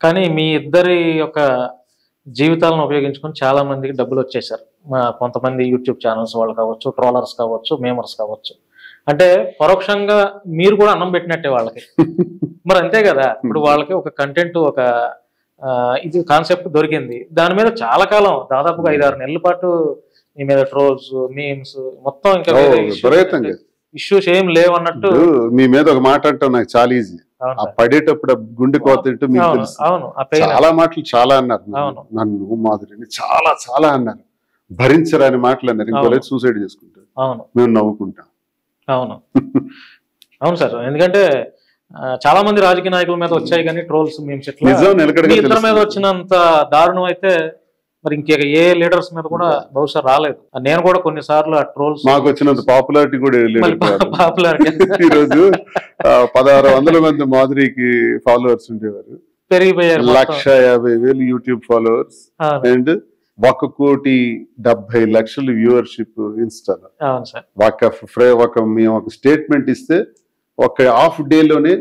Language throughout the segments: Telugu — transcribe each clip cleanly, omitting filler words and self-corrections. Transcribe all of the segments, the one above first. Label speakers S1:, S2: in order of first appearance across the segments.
S1: కానీ మీ ఇద్దరి యొక్క జీవితాలను ఉపయోగించుకొని చాలా మందికి డబ్బులు వచ్చేసారు. కొంతమంది యూట్యూబ్ ఛానల్స్ వాళ్ళు కావచ్చు, ట్రోలర్స్ కావచ్చు, మేమర్స్ కావచ్చు. అంటే పరోక్షంగా మీరు కూడా అన్నం పెట్టినట్టే వాళ్ళకి. మరి అంతే కదా, ఇప్పుడు వాళ్ళకి ఒక కంటెంట్, ఒక ఇది కాన్సెప్ట్ దొరికింది. దాని మీద చాలా కాలం, దాదాపుగా 5-6 నెలల పాటు మీ మీద ట్రోల్స్, మీమ్స్ మొత్తం ఇంకా ఇష్యూస్ ఏం లేవన్నట్టు.
S2: మీ మీద ఒక మాట అంటాం నాకు చాలా ఈజీ. ఆ పడేటప్పుడు గుండె కోతింటూ మీకు తెలుసు. చాలా మాటలు చాలా అన్నారు నన్ను, మాధురిని చాలా చాలా అన్నారు. భరించరాని మాటలు అన్నారు. ఇంకోలేదు సూసైడ్ చేసుకుంటారు, మేము నవ్వుకుంటాం.
S1: అవును అవును సార్. ఎందుకంటే చాలా మంది రాజకీయ నాయకుల మీద వచ్చాయి కానీ ట్రోల్స్, మీమ్స్ ఇద్దరి మీద వచ్చినంత దారుణం అయితే మరి ఇంకే ఏ లీడర్స్ మీద కూడా బహుశా రాలేదు. నేను కూడా కొన్నిసార్లు ఆ ట్రోల్స్
S2: మాకు వచ్చినంత పాపులారిటీ కూడా ఈరోజు 1600 మంది మాధురికి ఫాలోవర్స్ ఉండేవారు, పెరిగిపోయారు. 150,000 యూట్యూబ్ ఫాలోవర్స్ అండ్ 1,70,00,000 వ్యూవర్షిప్ ఇన్స్టాలో. మేము ఒక స్టేట్మెంట్ ఇస్తే ఒక హాఫ్ డే లోనే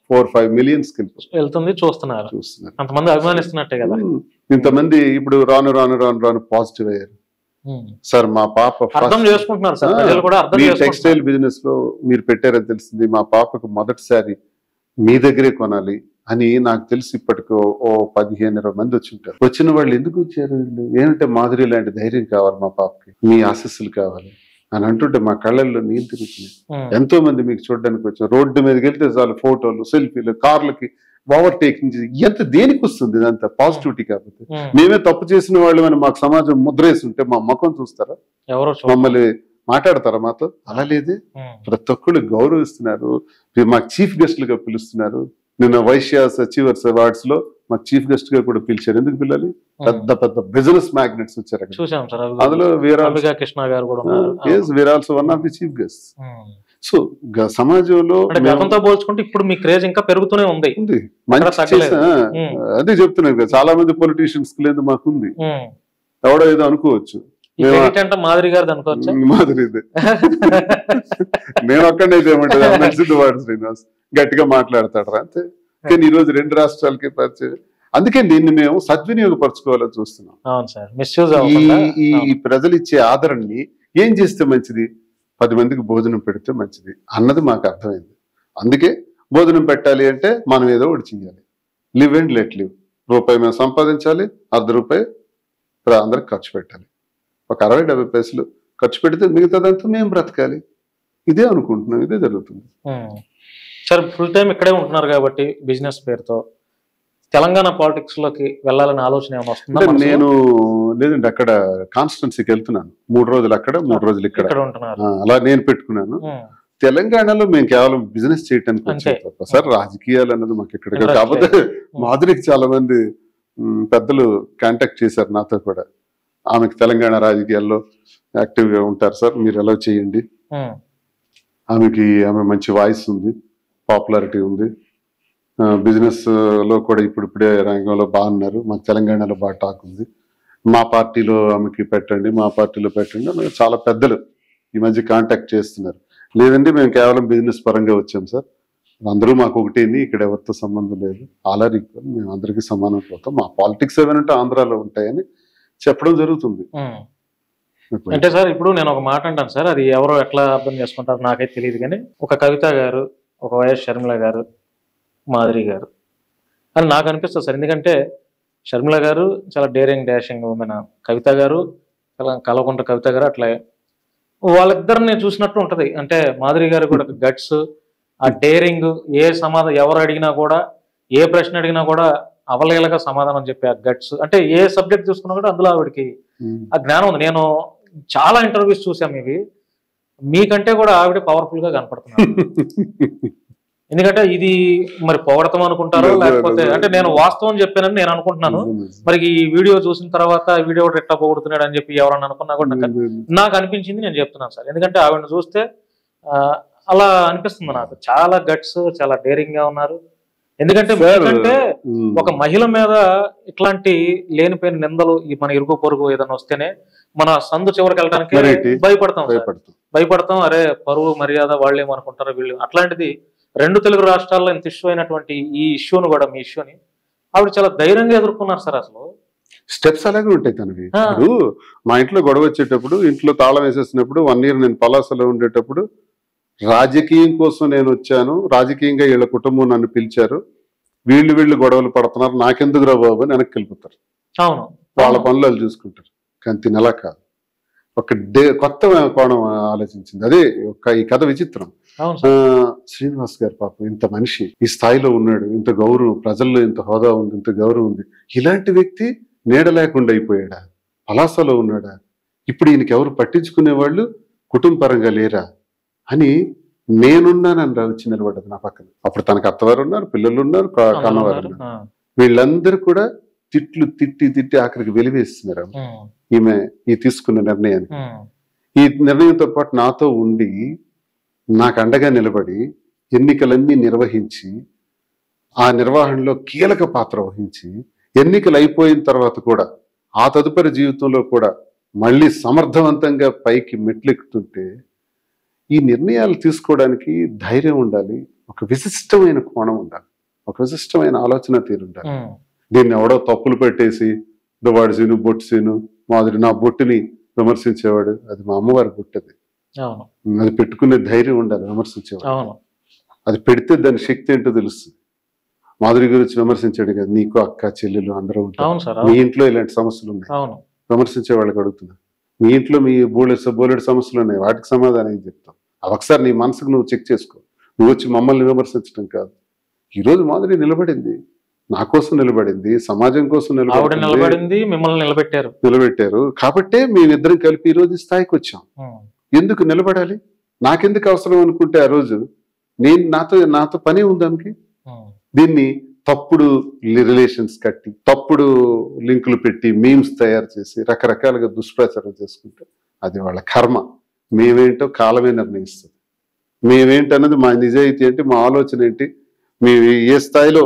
S2: 4-5 మిలియన్స్
S1: వెళ్తుంది. చూస్తున్నారు, అంతమంది అభిమానిస్తున్నట్టే కదా.
S2: ఇంతమంది ఇప్పుడు రాను రాను రాను రాను పాజిటివ్ అయ్యారు. సార్ మా పాప టెక్స్టైల్ బిజినెస్ లో మీరు పెట్టారని తెలిసింది. మా పాపకు మొదటిసారి మీ దగ్గరే కొనాలి అని నాకు తెలిసి ఇప్పటికి 15-20 మంది వచ్చి ఉంటారు. వచ్చిన వాళ్ళు ఎందుకు వచ్చారు, ఏంటంటే మాధురి లాంటి ధైర్యం కావాలి మా పాపకి, మీ ఆశీస్సులు కావాలి అని అంటుంటే మా కళ్ళల్లో నీళ్ళు తిరుగుతున్నాయి. ఎంతో మంది మీకు చూడడానికి వచ్చారు. రోడ్డు మీదకి వెళ్తే చాలు ఫోటోలు, సెల్ఫీలు, కార్లకి ఓవర్టేకింగ్. ఎంత దేనికి వస్తుంది ఇదంతా? పాజిటివిటీ. కాకపోతే మేమే తప్పు చేసిన వాళ్ళు అని మాకు సమాజం ముద్రేసి ఉంటే మా ముఖం చూస్తారా? మమ్మల్ని మాట్లాడతారా మాతో? అలా లేదే. ప్రతి ఒక్కళ్ళు గౌరవిస్తున్నారు. మాకు చీఫ్ గెస్ట్లుగా పిలుస్తున్నారు. నిన్న వైశ్య అచీవర్స్ అవార్డ్స్ లో మాకు చీఫ్ గెస్ట్ గా కూడా పిలిచారు. ఎందుకు పిల్లాలి? పెద్ద పెద్ద బిజినెస్ మ్యాగ్నెట్స్ వచ్చారు. అందులో we are also one of the chief guest. So సమాజంలో
S1: పోల్చుకుంటే ఇప్పుడు మీ క్రేజ్ ఇంకా పెరుగుతూనే ఉంది.
S2: అదే చెప్తున్నాను కదా, చాలా మంది పొలిటీషియన్స్ కి లేదు, మాకుంది. ఎవడో ఏదో అనుకోవచ్చు,
S1: మాధురి గారు అనుకోవచ్చు.
S2: మాధురిదే. నేను ఒక్కడైతే ఏమంటారు, సిద్ధవాడు శ్రీనివాస్ గట్టిగా మాట్లాడతాడు అంతే. కానీ ఈ రోజు 2 రాష్ట్రాలకి పరిచయం. అందుకే దీన్ని మేము సద్వినియోగపరచుకోవాలని చూస్తున్నాం. ఈ ప్రజలు ఇచ్చే ఆదరణని ఏం చేస్తే మంచిది, 10 మందికి భోజనం పెడితే మంచిది అన్నది మాకు అర్థమైంది. అందుకే భోజనం పెట్టాలి అంటే మనం ఏదో ఒకటి చెయ్యాలి. Live and let live. రూపాయి మేము సంపాదించాలి, ₹1 అందరికి ఖర్చు పెట్టాలి. ఒక 60-70 పైసలు ఖర్చు పెడితే మిగతాదంతా మేము బ్రతకాలి. ఇదే అనుకుంటున్నాం, ఇదే జరుగుతుంది.
S1: సార్ ఫుల్ టైం ఇక్కడే ఉంటున్నారు కాబట్టి బిజినెస్ పేరుతో తెలంగాణ పాలిటిక్స్ లోకి వెళ్ళాలని ఆలోచన ఏమైనా వస్తుందా?
S2: నేను లేదండి, అక్కడ కాన్స్టిట్యున్సీకి వెళ్తున్నాను. 3 రోజులు అక్కడ, 3 రోజులు ఇక్కడ. అలా నేను పెట్టుకున్నాను. తెలంగాణలో మేము కేవలం బిజినెస్ చేయడానికి వచ్చాం తప్ప సార్ రాజకీయాలు అన్నది మాకు ఇక్కడ. కాకపోతే మాధురికి చాలా మంది పెద్దలు కాంటాక్ట్ చేశారు నాతో కూడా. ఆమెకు తెలంగాణ రాజకీయాల్లో యాక్టివ్ గా ఉంటారు సార్, మీరు ఎలా చేయండి. ఆమె మంచి వాయిస్ ఉంది, పాపులారిటీ ఉంది, బిజినెస్ లో కూడా ఇప్పుడిప్పుడే రంగంలో బాగున్నారు. మాకు తెలంగాణలో బాగా టాక్ ఉంది. మా పార్టీలో ఆమెకి పెట్టండి, మా పార్టీలో పెట్టండి. చాలా పెద్దలు ఈ మధ్య కాంటాక్ట్ చేస్తున్నారు. లేదండి మేము కేవలం బిజినెస్ పరంగా వచ్చాం సార్, అందరూ మాకు ఒకటేంది, ఇక్కడ ఎవరితో సంబంధం లేదు, ఆల్ ఆర్ ఈక్వల్, మేము అందరికీ సమానం పోతాం, మా పాలిటిక్స్ ఏమైనా ఆంధ్రాలో ఉంటాయని చెప్పడం జరుగుతుంది.
S1: అంటే సార్ ఇప్పుడు నేను ఒక మాట అంటాను సార్, అది ఎవరో ఎట్లా అర్థం చేసుకుంటారు నాకైతే తెలియదు. కానీ ఒక కవిత గారు, ఒక వైఎస్ షర్మిల గారు, మాధురి గారు అని నాకు అనిపిస్తుంది సార్. ఎందుకంటే షర్మిల గారు చాలా డేరింగ్ డాషింగ్ ఉమెన్, కవిత గారు చాలా కలవకుంట కవిత గారు అట్లా వాళ్ళిద్దరిని చూసినట్టు ఉంటది. అంటే మాధురి గారు కూడా గట్స్, ఆ డేరింగ్, ఏ సమాధానం ఎవరు అడిగినా కూడా, ఏ ప్రశ్న అడిగినా కూడా అవలేలగా సమాధానం చెప్పే ఆ గట్స్. అంటే ఏ సబ్జెక్ట్ చూసుకున్నా కూడా అందులో ఆవిడకి ఆ జ్ఞానం ఉంది. నేను చాలా ఇంటర్వ్యూస్ చూసాం ఇవి, మీకంటే కూడా ఆవిడ పవర్ఫుల్ గా కనపడుతున్నారు. ఎందుకంటే ఇది మరి పొగడతాం అనుకుంటారో లేకపోతే, అంటే నేను వాస్తవం చెప్పానని నేను అనుకుంటున్నాను. మరి ఈ వీడియో చూసిన తర్వాత వీడియో ఎట్లా పొగుడుతున్నాడు అని చెప్పి ఎవరన్నా అనుకున్నా కూడా నాకు అనిపించింది, నేను చెప్తున్నాను సార్. ఎందుకంటే ఆవిడని చూస్తే అలా అనిపిస్తుంది నాకు. చాలా గట్స్, చాలా డేరింగ్ గా ఉన్నారు. ఎందుకంటే ఒక మహిళ మీద ఇట్లాంటి లేనిపోయిన నిందలు, మన ఇరుగు పొరుగు ఏదైనా వస్తేనే మన సందు చివరికి వెళ్ళడానికి భయపడతాం. అరే పరువు మర్యాద వాళ్ళు ఏమనుకుంటారో వీళ్ళు. అట్లాంటిది 2 తెలుగు రాష్ట్రాల్లో ఇంత ఇష్యూ అయినటువంటి ఈ ఇష్యూను కూడా, మీ ఇష్యూని ఆవిడ చాలా ధైర్యంగా ఎదుర్కొన్నారు సార్ అసలు.
S2: స్టెప్స్ అలాగే ఉంటాయి తనవి. ఇప్పుడు మా ఇంట్లో గొడవ వచ్చేటప్పుడు, ఇంట్లో తాళం వేసేసినప్పుడు 1 year నేను పలాసలో ఉండేటప్పుడు రాజకీయం కోసం నేను వచ్చాను, రాజకీయంగా వీళ్ళ కుటుంబం నన్ను పిలిచారు, వీళ్ళు గొడవలు పడుతున్నారు, నాకెందుకురా బాబు అని వెనక్కి వెళ్ళిపోతారు.
S1: అవును,
S2: వాళ్ళ పనులు వాళ్ళు చూసుకుంటారు. కానీ తినలా కాదు, ఒక కొత్త కోణం ఆలోచించింది. అదే ఈ కథ విచిత్రం. శ్రీనివాస్ గారు పాపం ఇంత మనిషి ఈ స్థాయిలో ఉన్నాడు, ఇంత గౌరవం, ప్రజల్లో ఇంత హోదా ఉంది, ఇంత గౌరవం ఉంది, ఇలాంటి వ్యక్తి నీడ లేకుండా అయిపోయాడా, పలాసలో ఉన్నాడా, ఇప్పుడు ఈయనకి ఎవరు పట్టించుకునే వాళ్ళు కుటుంబ పరంగా లేరా అని నేనున్నానని వచ్చి నిలబడ్డది నా పక్కన. అప్పుడు తనకు అత్తవారు ఉన్నారు, పిల్లలు ఉన్నారు, కన్నవారు ఉన్నారు. వీళ్ళందరూ కూడా తిట్టి ఆఖరికి వెలివేస్తున్నారు ఈమె ఈ తీసుకున్న నిర్ణయాన్ని. ఈ నిర్ణయంతో పాటు నాతో ఉండి నాకు అండగా నిలబడి ఎన్నికలన్నీ నిర్వహించి ఆ నిర్వహణలో కీలక పాత్ర వహించి ఎన్నికలు అయిపోయిన తర్వాత కూడా ఆ తదుపరి జీవితంలో కూడా మళ్ళీ సమర్థవంతంగా పైకి మెట్లెక్కుతుంటే ఈ నిర్ణయాలు తీసుకోవడానికి ధైర్యం ఉండాలి, ఒక విశిష్టమైన కోణం ఉండాలి, ఒక విశిష్టమైన ఆలోచన తీరు ఉండాలి. దీన్ని ఎవడో తప్పులు పెట్టేసి వాడి సీను బొట్టు సీను మాదిరి నా బొట్టుని విమర్శించేవాడు, అది మా అమ్మవారి బొట్టది, అది పెట్టుకునే ధైర్యం ఉండాలి విమర్శించేవాడు. అది పెడితే దాని శక్తి ఏంటో తెలుస్తుంది. మాధురి గురించి విమర్శించాడు కదా, నీకు అక్క చెల్లెలు అందరూ ఉంటారు, మీ ఇంట్లో ఇలాంటి సమస్యలు ఉన్నాయి, విమర్శించే వాళ్ళకి అడుగుతున్నా, మీ ఇంట్లో మీ బోలెడు సమస్యలు ఉన్నాయి, వాటికి సమాధానం ఏం చెప్తాం? అది ఒకసారి నీ మనసుకు నువ్వు చెక్ చేసుకో. నువ్వు వచ్చి మమ్మల్ని విమర్శించడం కాదు. ఈరోజు మాధురి నిలబడింది, నా కోసం నిలబడింది, సమాజం కోసం నిలబడింది, మిమ్మల్ని నిలబెట్టారు. కాబట్టే మేమిద్దరం కలిపి ఈ రోజు స్థాయికి వచ్చాం. ఎందుకు నిలబడాలి, నాకెందుకు అవసరం అనుకుంటే ఆ రోజు నేను నాతో పని ఉందానికి. దీన్ని తప్పుడు రిలేషన్స్ కట్టి, తప్పుడు లింకులు పెట్టి, మీమ్స్ తయారు చేసి రకరకాలుగా దుష్ప్రచారం చేసుకుంటే అది వాళ్ళ కర్మ. మేమేంటో కాలమే నిర్ణయిస్తుంది. మేమేంటన్నది మా నిజాయితీ ఏంటి, మా ఆలోచన ఏంటి, మేము ఏ స్థాయిలో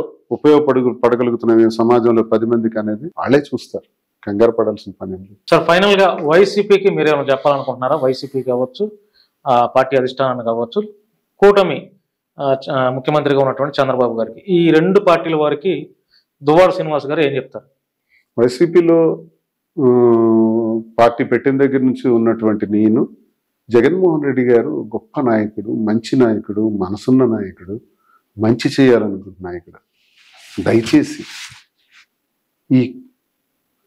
S2: పడగలుగుతున్నాం మేము సమాజంలో 10 మందికి అనేది వాళ్ళే చూస్తారు. కంగారు పడాల్సిన పని లేదు.
S1: సార్, ఫైనల్ గా వైసీపీకి మీరేమైనా చెప్పాలనుకుంటున్నారా? వైసీపీ కావచ్చు, పార్టీ అధిష్టానాన్ని కావచ్చు, కూటమి ముఖ్యమంత్రిగా ఉన్నటువంటి చంద్రబాబు గారికి, ఈ 2 పార్టీల వారికి దువ్వాడ శ్రీనివాస్ గారు ఏం చెప్తారు?
S2: వైసీపీలో పార్టీ పెట్టిన దగ్గర నుంచి ఉన్నటువంటి నేను, జగన్మోహన్ రెడ్డి గారు గొప్ప నాయకుడు, మంచి నాయకుడు, మనసున్న నాయకుడు, మంచి చేయాలనుకుంటున్న నాయకుడు. దయచేసి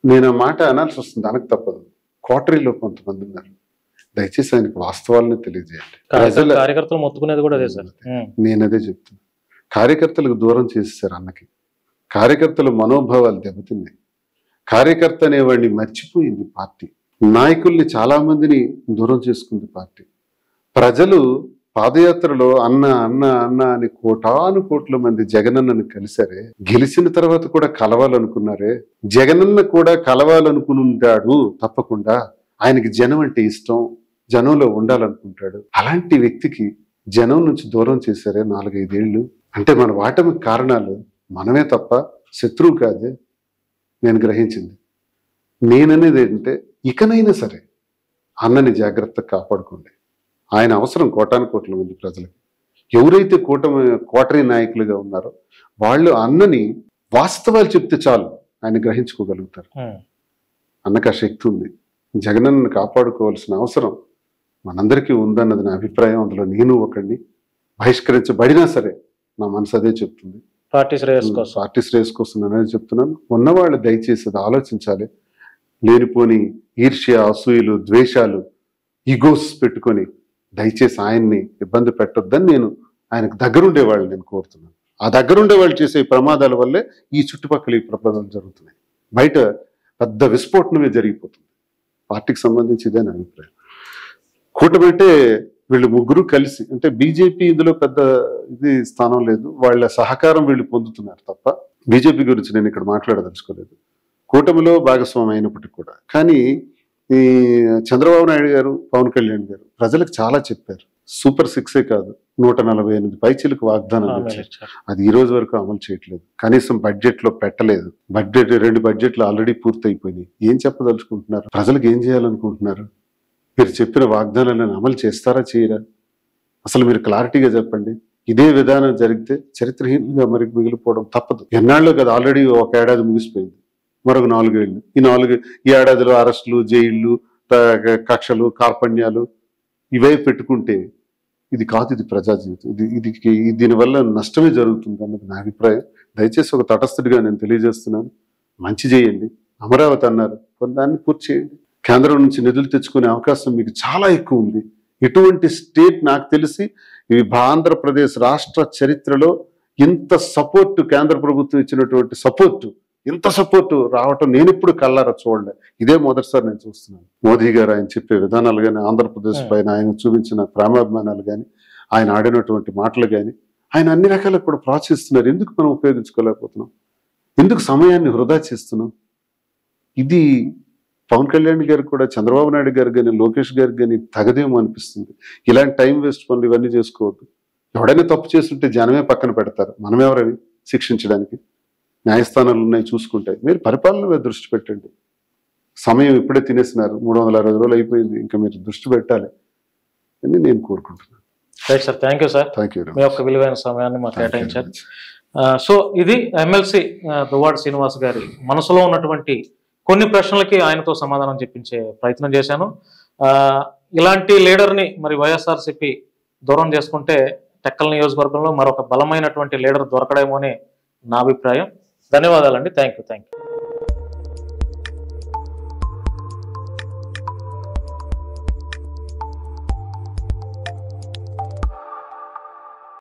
S2: నేను ఆ మాట అనాల్సి వస్తుంది, అనకు తప్పదు. కోటరీలో కొంతమంది ఉన్నారు, దయచేసి ఆయనకు వాస్తవాలను తెలియజేయండి.
S1: కార్యకర్తలు మొత్తుకునేది కూడా అదే సార్.
S2: నేను అదే చెప్తున్నా. కార్యకర్తలకు దూరం చేసేసారు అన్నకి. కార్యకర్తల మనోభావాలు దెబ్బతిన్నాయి. కార్యకర్త అనేవాడిని మర్చిపోయింది పార్టీ. నాయకుల్ని చాలా మందిని దూరం చేసుకుంది పార్టీ. ప్రజలు పాదయాత్రలో అన్న అన్న అన్న అని కోట్ల మంది జగనన్నను కలిసారే, గెలిచిన తర్వాత కూడా కలవాలనుకున్నారే. జగనన్న కూడా కలవాలనుకుని ఉంటాడు తప్పకుండా. ఆయనకి జనం అంటే ఇష్టం, జనంలో ఉండాలనుకుంటాడు. అలాంటి వ్యక్తికి జనం నుంచి దూరం చేశారే 4-5 ఏళ్ళు. అంటే మన వాటమికి కారణాలు మనమే తప్ప శత్రువు కాదే నేను గ్రహించింది. నేననేది ఏంటంటే, ఇకనైనా సరే అన్నని కాపాడుకోండి. ఆయన అవసరం కోట్ల మంది ప్రజలకి. ఎవరైతే కోటరీ నాయకులుగా ఉన్నారో వాళ్ళు అన్నని వాస్తవాలు చెప్తే చాలు ఆయన గ్రహించుకోగలుగుతారు. అన్నకు ఆ శక్తి ఉంది. జగనన్నను కాపాడుకోవాల్సిన అవసరం మనందరికీ ఉందన్నది నా అభిప్రాయం. అందులో నేను ఒకడిని. బహిష్కరించబడినా సరే నా మనసు అదే చెప్తుంది, పార్టీ శ్రేయస్ కోసం అనేది చెప్తున్నాను. ఉన్నవాళ్ళు దయచేసి అది ఆలోచించాలి. లేనిపోని ఈర్ష్య, అసూయలు, ద్వేషాలు, ఈగోస్ పెట్టుకొని దయచేసి ఆయన్ని ఇబ్బంది పెట్టొద్దని నేను ఆయనకు దగ్గరుండేవాళ్ళు నేను కోరుతున్నాను. ఆ దగ్గరుండే వాళ్ళు చేసే ప్రమాదాల వల్లే ఈ చుట్టుపక్కల ఈ ప్రమాదాలు జరుగుతున్నాయి. బయట పెద్ద విస్ఫోటనమే జరిగిపోతుంది. పార్టీకి సంబంధించి ఇదే నా అభిప్రాయం. కూటమి అంటే వీళ్ళు ముగ్గురు కలిసి, అంటే బీజేపీ ఇందులో పెద్ద ఇది స్థానం లేదు, వాళ్ళ సహకారం వీళ్ళు పొందుతున్నారు తప్ప బీజేపీ గురించి నేను ఇక్కడ మాట్లాడదలుచుకోలేదు. కూటమిలో భాగస్వామి అయినప్పటికీ కూడా. కానీ ఈ చంద్రబాబు నాయుడు గారు, పవన్ కళ్యాణ్ గారు ప్రజలకు చాలా చెప్పారు. సూపర్ 6 కాదు, 148 పైచీలకు వాగ్దానాలు ఇచ్చారు. అది ఈ రోజు వరకు అమలు చేయట్లేదు. కనీసం బడ్జెట్ లో పెట్టలేదు. 2 బడ్జెట్లు ఆల్రెడీ పూర్తయిపోయినాయి. ఏం చెప్పదలుచుకుంటున్నారు? ప్రజలకు ఏం చేయాలనుకుంటున్నారు? మీరు చెప్పిన వాగ్దానాలను అమలు చేస్తారా చేయరా? అసలు మీరు క్లారిటీగా చెప్పండి. ఇదే విధానం జరిగితే చరిత్రహీనంగా మరి మిగిలిపోవడం తప్పదు. ఎన్నాళ్ళు కదా, ఆల్రెడీ ఒక ఏడాది ముగిసిపోయింది, మరొక 4 ఏళ్ళు. ఈ ఏడాదిలో అరెస్టులు, జైళ్ళు, కక్షలు, కార్పణ్యాలు ఇవే పెట్టుకుంటే ఇది కాదు, ఇది ప్రజా జీవితం. దీనివల్ల నష్టమే జరుగుతుంది అన్నది నా అభిప్రాయం. దయచేసి ఒక తటస్థుడిగా నేను తెలియజేస్తున్నాను, మంచి చేయండి. అమరావతి అన్నారు, దాన్ని పూర్తి చేయండి. కేంద్రం నుంచి నిధులు తెచ్చుకునే అవకాశం మీకు చాలా ఎక్కువ ఉంది. ఇటువంటి స్టేట్ నాకు తెలిసి ఇవి ఆంధ్రప్రదేశ్ రాష్ట్ర చరిత్రలో ఇంత సపోర్టు, కేంద్ర ప్రభుత్వం ఇచ్చినటువంటి సపోర్టు, ఇంత సపోర్టు రావటం నేను ఎప్పుడు కళ్ళారా చూడలే. ఇదే మొదటిసారి నేను చూస్తున్నాను. మోదీ గారు ఆయన చెప్పే విధానాలు కానీ, ఆంధ్రప్రదేశ్ పైన ఆయన చూపించిన ప్రేమాభిమానాలు కానీ, ఆయన ఆడినటువంటి మాటలు కానీ, ఆయన అన్ని రకాలకు కూడా ప్రోత్సహిస్తున్నారు. ఎందుకు మనం ఉపయోగించుకోలేకపోతున్నాం? ఎందుకు సమయాన్ని వృధా చేస్తున్నాం? ఇది పవన్ కళ్యాణ్ గారు కూడా, చంద్రబాబు నాయుడు గారు కానీ, లోకేష్ గారు కానీ తగదేమో అనిపిస్తుంది. ఇలాంటి టైం వేస్ట్ పనులు ఇవన్నీ చేసుకోవద్దు. ఎవడైనా తప్పు చేస్తుంటే జనమే పక్కన పెడతారు, మనమెవరని శిక్షించడానికి? న్యాయస్థానాలు ఉన్నాయి, చూసుకుంటాయి. మీరు పరిపాలన మీద దృష్టి పెట్టండి. సమయం ఇప్పుడే తినేసినారు, 360 రోజులు అయిపోయింది, ఇంకా మీరు దృష్టి పెట్టాలి అని నేను కోరుకుంటున్నాను.
S1: Right sir, thank you sir, మీ యొక్క విలువైన సమయాన్ని మాకు కేటాయించారు. సో ఇది ఎమ్మెల్సీ దువ్వాడ శ్రీనివాస్ గారి మనసులో ఉన్నటువంటి కొన్ని ప్రశ్నలకి ఆయనతో సమాధానం చెప్పించే ప్రయత్నం చేశాను. ఇలాంటి లీడర్ని మరి వైఎస్ఆర్సీపీ దూరం చేసుకుంటే టెక్కల్ నియోజకవర్గంలో మరొక బలమైనటువంటి లీడర్ దొరకడేమో అని నా అభిప్రాయం. ధన్యవాదాలండి. Thank you.